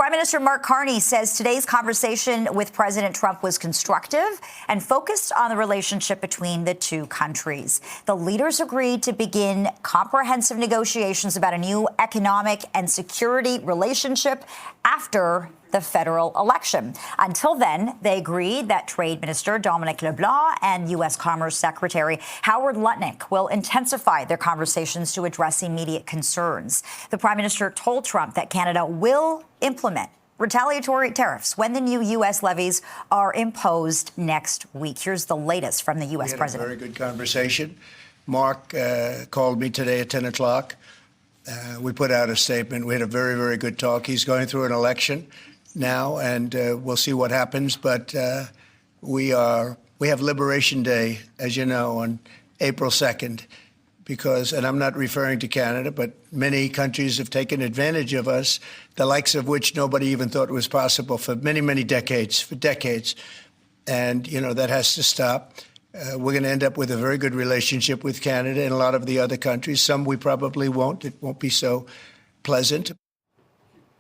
Prime Minister Mark Carney says today's conversation with President Trump was constructive and focused on the relationship between the two countries. The leaders agreed to begin comprehensive negotiations about a new economic and security relationship after the federal election. Until then, they agreed that Trade Minister Dominic LeBlanc and U.S. Commerce Secretary Howard Lutnick will intensify their conversations to address immediate concerns. The Prime Minister told Trump that Canada will implement retaliatory tariffs when the new U.S. levies are imposed next week. Here's the latest from the U.S. president. A very good conversation. Mark called me today at 10 o'clock. We put out a statement. We had a very, very good talk. He's going through an election now, and we'll see what happens. But we have Liberation Day, as you know, on April 2nd, and I'm not referring to Canada, but many countries have taken advantage of us, the likes of which nobody even thought was possible for many, many decades, And, that has to stop. We're going to end up with a very good relationship with Canada and a lot of the other countries. Some we probably won't. It won't be so pleasant.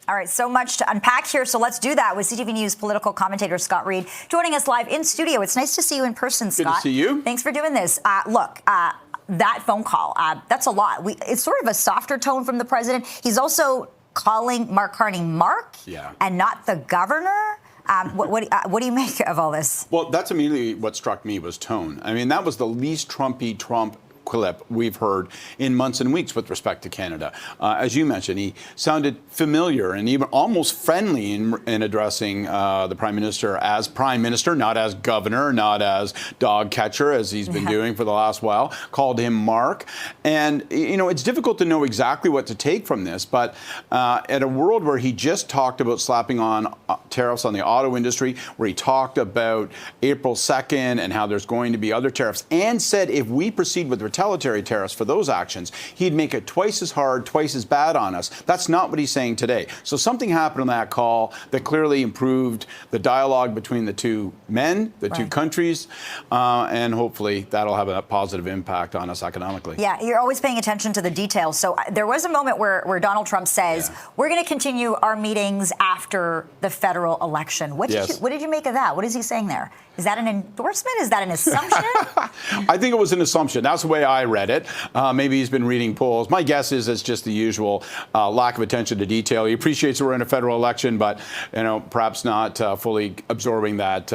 All right, so much to unpack here, so let's do that with CTV News political commentator Scott Reid joining us live in studio. It's nice to see you in person, Scott. Good to see you. Thanks for doing this. That phone call, that's a lot. It's sort of a softer tone from the president. He's also calling Mark Carney Mark and not the governor. What do you make of all this? Well, that's immediately what struck me was tone. I mean, that was the least Trumpy Trump clip we've heard in months and weeks with respect to Canada. As you mentioned, he sounded familiar and even almost friendly in addressing the Prime Minister as Prime Minister, not as governor, not as dog catcher, as he's been doing for the last while, called him Mark. And, it's difficult to know exactly what to take from this, but at a world where he just talked about slapping on tariffs on the auto industry, where he talked about April 2nd and how there's going to be other tariffs, and said if we proceed with retaliatory tariffs for those actions, he'd make it twice as hard, twice as bad on us. That's not what he's saying today. So something happened on that call that clearly improved the dialogue between the two men, the two countries, and hopefully that'll have a positive impact on us economically. Yeah, you're always paying attention to the details. So there was a moment where Donald Trump says, we're going to continue our meetings after the federal election. What did you make of that? What is he saying there? Is that an endorsement? Is that an assumption? I think it was an assumption. That's the way I read it. Maybe he's been reading polls. My guess is it's just the usual lack of attention to detail. He appreciates we're in a federal election, but perhaps not fully absorbing that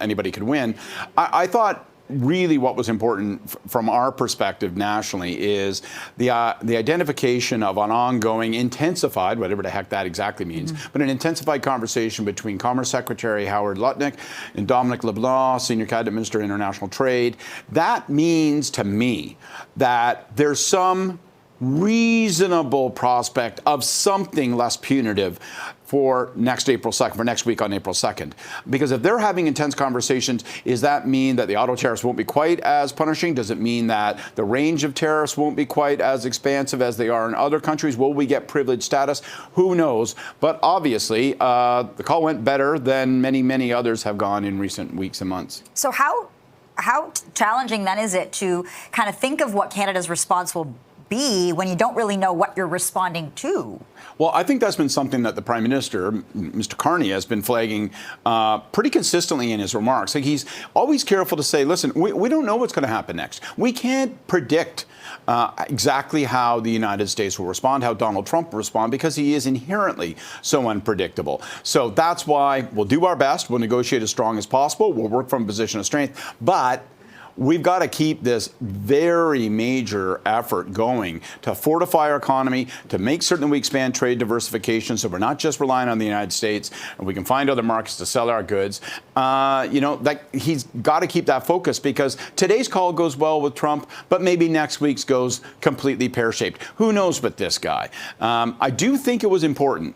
anybody could win. I thought really what was important from our perspective nationally is the identification of an ongoing, intensified, whatever the heck that exactly means, but an intensified conversation between Commerce Secretary Howard Lutnick and Dominic LeBlanc, Senior Cabinet Minister of International Trade. That means to me that there's some reasonable prospect of something less punitive for next week on April 2nd. Because if they're having intense conversations, does that mean that the auto tariffs won't be quite as punishing? Does it mean that the range of tariffs won't be quite as expansive as they are in other countries? Will we get privileged status? Who knows? But obviously, the call went better than many, many others have gone in recent weeks and months. So how challenging then is it to kind of think of what Canada's response will be when you don't really know what you're responding to? Well, I think that's been something that the Prime Minister, Mr. Carney, has been flagging pretty consistently in his remarks. Like, he's always careful to say, listen, we don't know what's going to happen next. We can't predict exactly how the United States will respond, how Donald Trump will respond, because he is inherently so unpredictable. So that's why we'll do our best. We'll negotiate as strong as possible. We'll work from a position of strength. But we've got to keep this very major effort going to fortify our economy, to make certain we expand trade diversification so we're not just relying on the United States and we can find other markets to sell our goods. He's got to keep that focus, because today's call goes well with Trump, but maybe next week's goes completely pear-shaped. Who knows with this guy? I do think it was important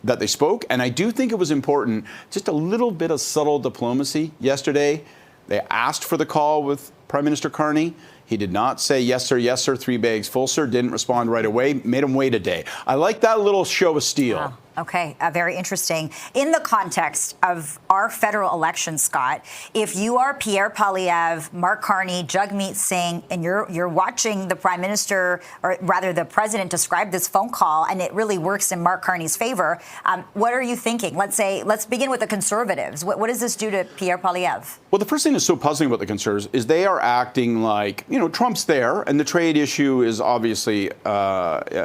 that they spoke, and I do think it was important just a little bit of subtle diplomacy yesterday. They asked for the call with Prime Minister Carney. He did not say, yes, sir, 3 bags full, sir. Didn't respond right away. Made him wait a day. I like that little show of steel. Wow. Okay, very interesting. In the context of our federal election, Scott, if you are Pierre Poilievre, Mark Carney, Jagmeet Singh, and you're watching the Prime Minister, or rather the President, describe this phone call, and it really works in Mark Carney's favor, what are you thinking? Let's begin with the Conservatives. What does this do to Pierre Poilievre? Well, the first thing that's so puzzling about the Conservatives is they are acting like, Trump's there, and the trade issue is obviously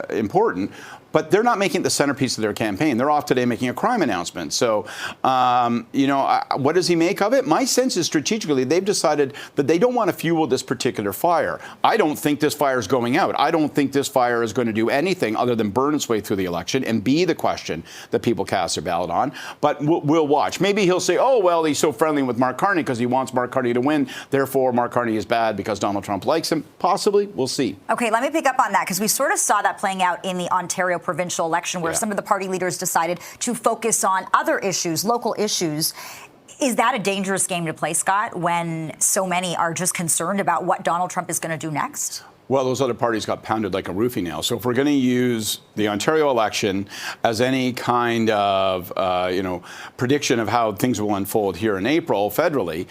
important, but they're not making it the centerpiece of their campaign. They're off today making a crime announcement. So, what does he make of it? My sense is strategically they've decided that they don't want to fuel this particular fire. I don't think this fire is going out. I don't think this fire is going to do anything other than burn its way through the election and be the question that people cast their ballot on. But we'll watch. Maybe he'll say, oh, well, he's so friendly with Mark Carney because he wants Mark Carney to win. Therefore, Mark Carney is bad because Donald Trump likes him. Possibly. We'll see. Okay, let me pick up on that because we sort of saw that playing out in the Ontario provincial election where some of the party leaders decided to focus on other issues, local issues. Is that a dangerous game to play, Scott, when so many are just concerned about what Donald Trump is going to do next? Well, those other parties got pounded like a roofie nail. So if we're going to use the Ontario election as any kind of, prediction of how things will unfold here in April federally,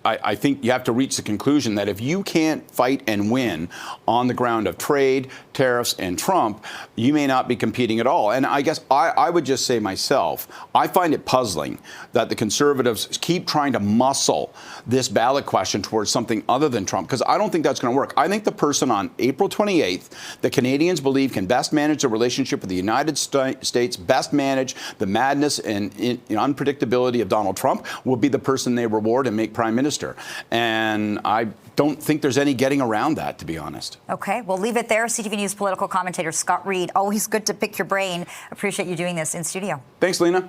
I think you have to reach the conclusion that if you can't fight and win on the ground of trade, tariffs, and Trump, you may not be competing at all. And I guess I would just say myself, I find it puzzling that the Conservatives keep trying to muscle this ballot question towards something other than Trump, because I don't think that's going to work. I think the person on April 28th that Canadians believe can best manage the relationship with the United States, best manage the madness and unpredictability of Donald Trump, will be the person they reward and make Prime Minister. And I don't think there's any getting around that, to be honest. Okay, we'll leave it there. CTV News political commentator Scott Reid, always good to pick your brain. Appreciate you doing this in studio. Thanks, Lena.